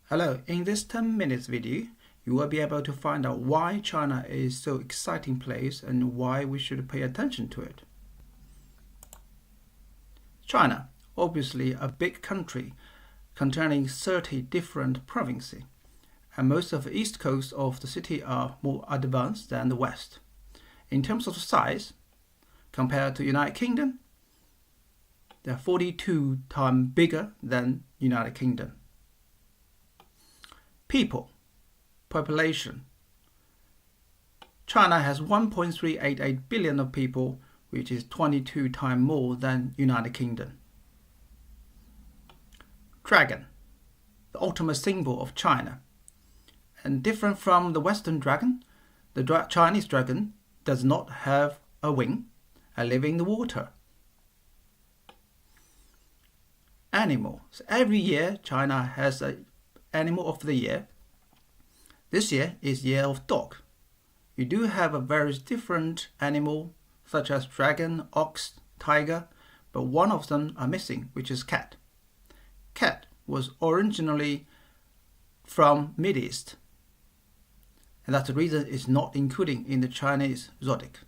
Hello, in this 10 minutes video, you will be able to find out why China is so exciting place and why we should pay attention to it. China, obviously a big country containing 30 different provinces, and most of the east coast of the city are more advanced than the west. In terms of size, compared to United Kingdom, they are 42 times bigger than United Kingdom. People, population. China has 1.388 billion of people, which is 22 times more than United Kingdom. Dragon, the ultimate symbol of China. And different from the Western dragon, the Chinese dragon does not have a wing and live in the water. Animals. Every year, China has an animal of the year. This year is year of dog. You do have a very different animal such as dragon, ox, tiger, but one of them are missing, which is cat. Cat was originally from Middle East, and that's the reason it's not included in the Chinese zodiac.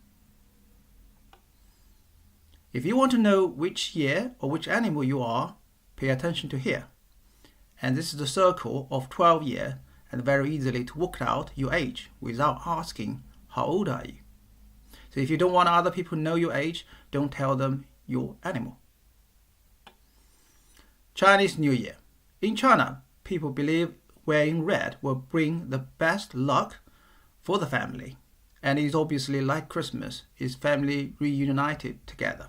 If you want to know which year or which animal you are, pay attention to here. And this is the circle of 12 years, and very easily to work out your age without asking how old are you. So if you don't want other people to know your age, don't tell them your animal. Chinese New Year. In China, people believe wearing red will bring the best luck for the family, and it is obviously like Christmas, is family reunited together.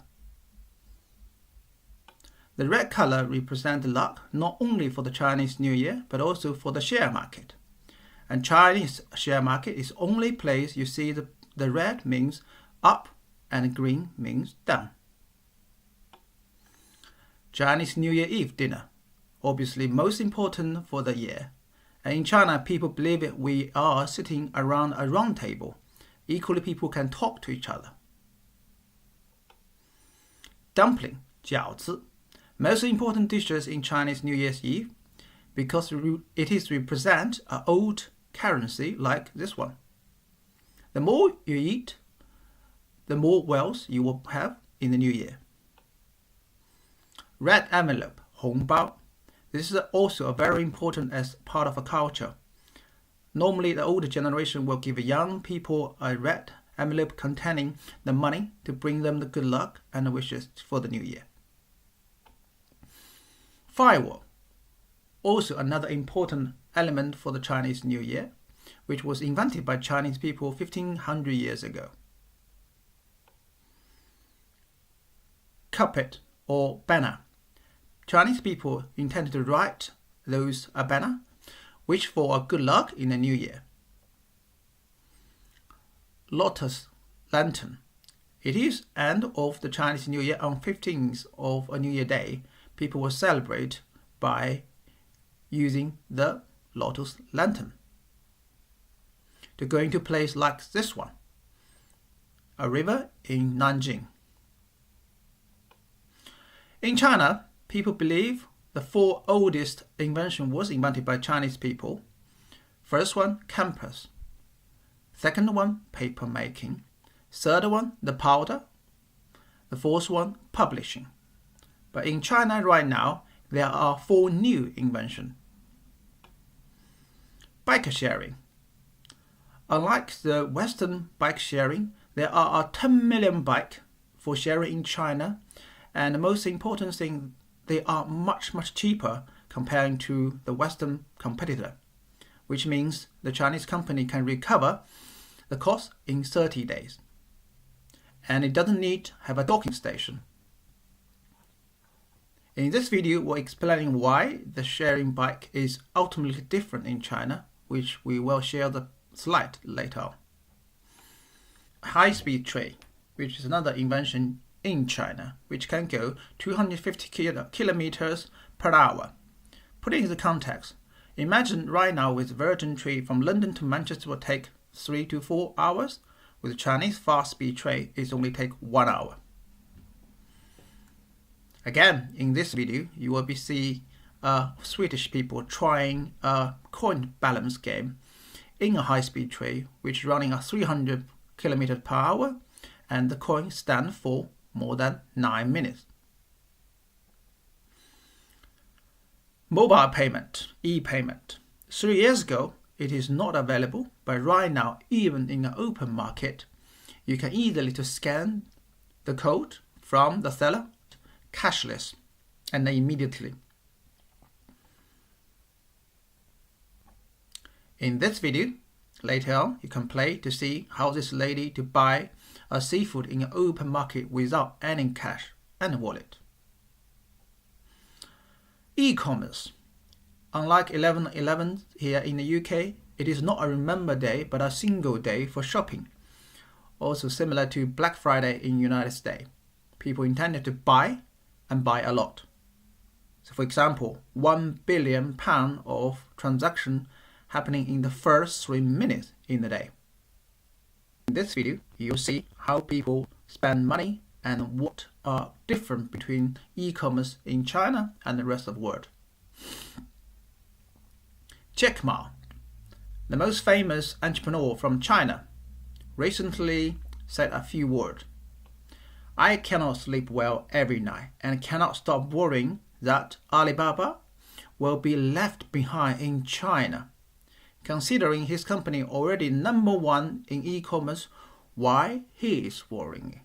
The red color represents luck not only for the Chinese New Year, but also for the share market. And Chinese share market is only place you see the red means up and green means down. Chinese New Year Eve dinner, obviously most important for the year. And in China, people believe it we are sitting around a round table. Equally, people can talk to each other. Dumpling, 饺子. Most important dishes in Chinese New Year's Eve because it is represent an old currency like this one. The more you eat, the more wealth you will have in the new year. Red envelope, 红包. This is also a very important as part of a culture. Normally, the older generation will give young people a red envelope containing the money to bring them the good luck and the wishes for the new year. Firework, also another important element for the Chinese New Year, which was invented by Chinese people 1500 years ago. Carpet or banner. Chinese people intended to write those a banner, which for a good luck in the new year. Lotus lantern. It is end of the Chinese New Year on 15th of a New Year day. People will celebrate by using the lotus lantern to go into a place like this one, a river in Nanjing. In China, people believe the 4 oldest inventions was invented by Chinese people. First one, compass. Second one, paper making. Third one, the powder. The fourth one, publishing. But in China right now, there are 4 new inventions. Bike sharing. Unlike the Western bike sharing, there are 10 million bikes for sharing in China, and the most important thing, they are much cheaper comparing to the Western competitor, which means the Chinese company can recover the cost in 30 days. And it doesn't need to have a docking station. In this video, we're explaining why the sharing bike is ultimately different in China, which we will share the slide later on. High-speed train, which is another invention in China, which can go 250 kilometers per hour. Put it into context. Imagine right now with Virgin train from London to Manchester will take 3 to 4 hours. With Chinese fast-speed train, it only take 1 hour. Again, in this video, you will be see Swedish people trying a coin balance game in a high-speed train which is running at 300 km per hour, and the coin stands for more than 9 minutes. Mobile payment, e-payment. 3 years ago, it is not available, but right now, even in an open market, you can easily to scan the code from the seller, cashless, and immediately. In this video, later on, you can play to see how this lady to buy a seafood in an open market without any cash and wallet. E-commerce. Unlike 11/11 here in the UK, it is not a remember day but a single day for shopping. Also similar to Black Friday in the United States. People intended to buy and buy a lot. So for example, £1 billion of transaction happening in the first 3 minutes in the day. In this video, you'll see how people spend money and what are different between e-commerce in China and the rest of the world. Jack Ma, the most famous entrepreneur from China, recently said a few words. I cannot sleep well every night and cannot stop worrying that Alibaba will be left behind in China. Considering his company already number 1 in e-commerce, why he is worrying?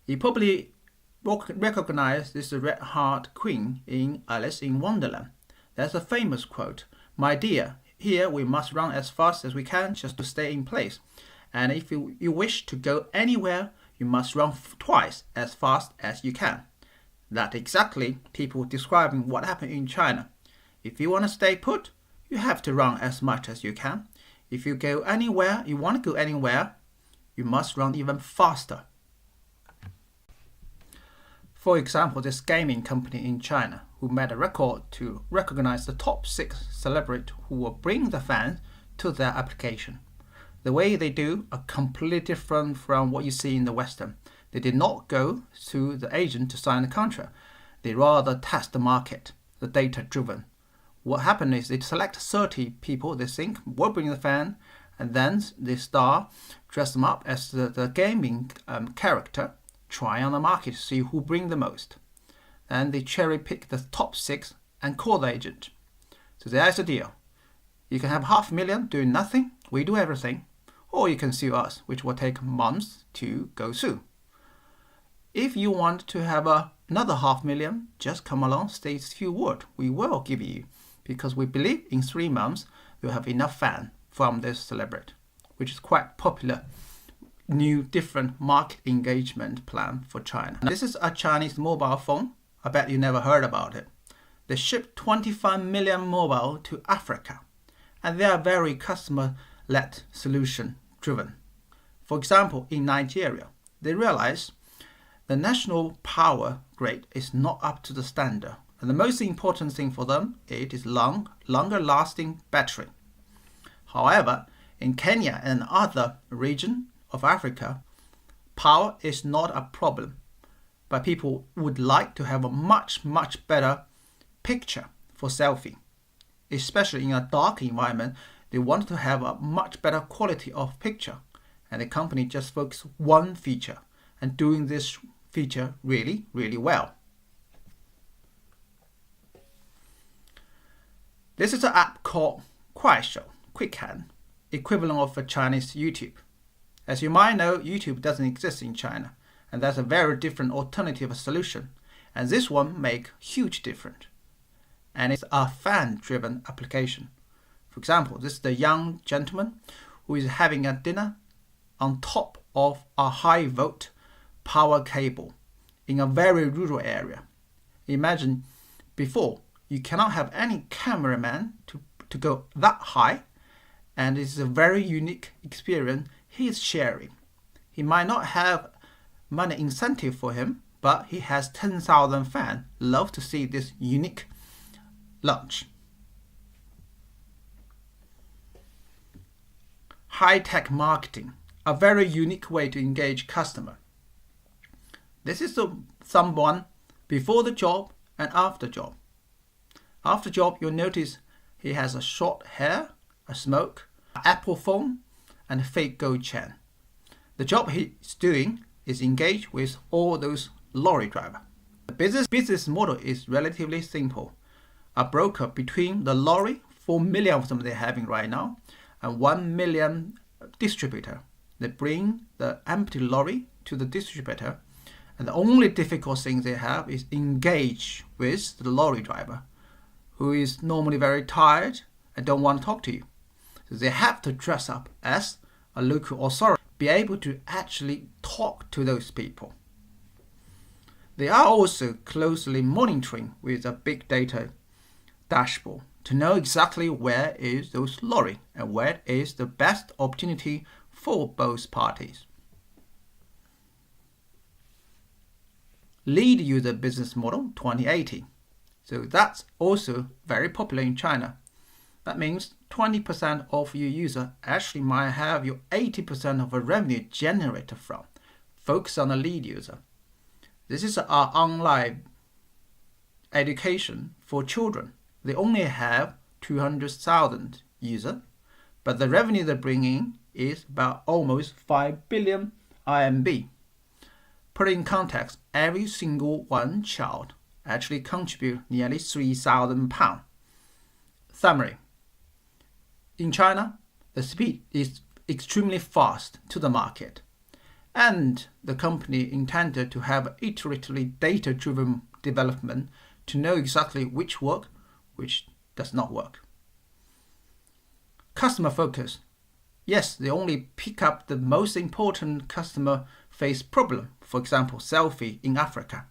You probably recognize this red-haired queen in Alice in Wonderland. There's a famous quote, "My dear, here we must run as fast as we can just to stay in place. And if you wish to go anywhere, you must run twice as fast as you can." That's exactly people describing what happened in China. If you want to stay put, you have to run as much as you can. If you want to go anywhere, you must run even faster. For example, this gaming company in China who made a record to recognize the top 6 celebrities who will bring the fans to their application. The way they do are completely different from what you see in the Western. They did not go to the agent to sign the contract. They rather test the market, the data-driven. What happened is they select 30 people they think will bring the fan, and then they start dress them up as the gaming character, try on the market to see who bring the most. And they cherry pick the top 6 and call the agent. So there's the deal. You can have $500,000 doing nothing, we do everything, or you can sue us, which will take months to go through. If you want to have another $500,000, just come along, say a few words. We will give you, because we believe in 3 months you'll have enough fan from this celebrity, which is quite popular, new different market engagement plan for China. Now, this is a Chinese mobile phone. I bet you never heard about it. They ship 25 million mobile to Africa, and they are very customer-led solution driven. For example, in Nigeria, they realize the national power grid is not up to the standard. And the most important thing for them, it is longer lasting battery. However, in Kenya and other regions of Africa, power is not a problem. But people would like to have a much better picture for selfie. Especially in a dark environment, they want to have a much better quality of picture. And the company just focuses one feature and doing this feature really well. This is an app called Kuaishou, Quick Hand, equivalent of a Chinese YouTube. As you might know, YouTube doesn't exist in China, and that's a very different alternative solution. And this one makes huge difference. And it's a fan-driven application. For example, this is the young gentleman who is having a dinner on top of a high volt power cable in a very rural area. Imagine before, you cannot have any cameraman to go that high, and it's a very unique experience he's sharing. He might not have money incentive for him, but he has 10,000 fans love to see this unique launch. High-tech marketing, a very unique way to engage customer. This is someone before the job and after job. After job, you'll notice he has a short hair, a smoke, an Apple phone, and a fake gold chain. The job he's doing is engage with all those lorry drivers. The business model is relatively simple. A broker between the lorry, 4 million of them they're having right now, and 1 million distributor. They bring the empty lorry to the distributor, and the only difficult thing they have is engage with the lorry driver, who is normally very tired and don't want to talk to you. So they have to dress up as a local authority, be able to actually talk to those people. They are also closely monitoring with a big data dashboard to know exactly where is those lorry and where is the best opportunity for both parties. Lead user business model 2080. So that's also very popular in China. That means 20% of your user actually might have your 80% of the revenue generated from. Focus on the lead user. This is our online education for children. They only have 200,000 users, but the revenue they bring in is about almost 5 billion RMB. Put in context, every single one child actually contribute nearly 3,000 pounds. Summary. In China, the speed is extremely fast to the market, and the company intended to have iteratively data-driven development to know exactly which work, which does not work. Customer focus. Yes, they only pick up the most important customer face problem, for example, selfie in Africa.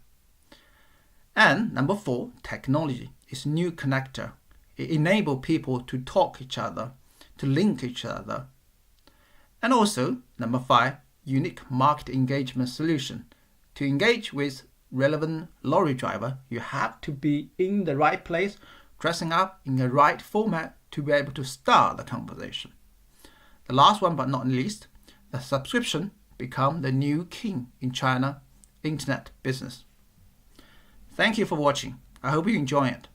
And number 4, technology is new connector. It enables people to talk each other, to link each other. And also, number 5, unique market engagement solution. To engage with relevant lorry driver, you have to be in the right place, dressing up in the right format to be able to start the conversation. The last one but not least, the subscription become the new king in China internet business. Thank you for watching. I hope you enjoy it.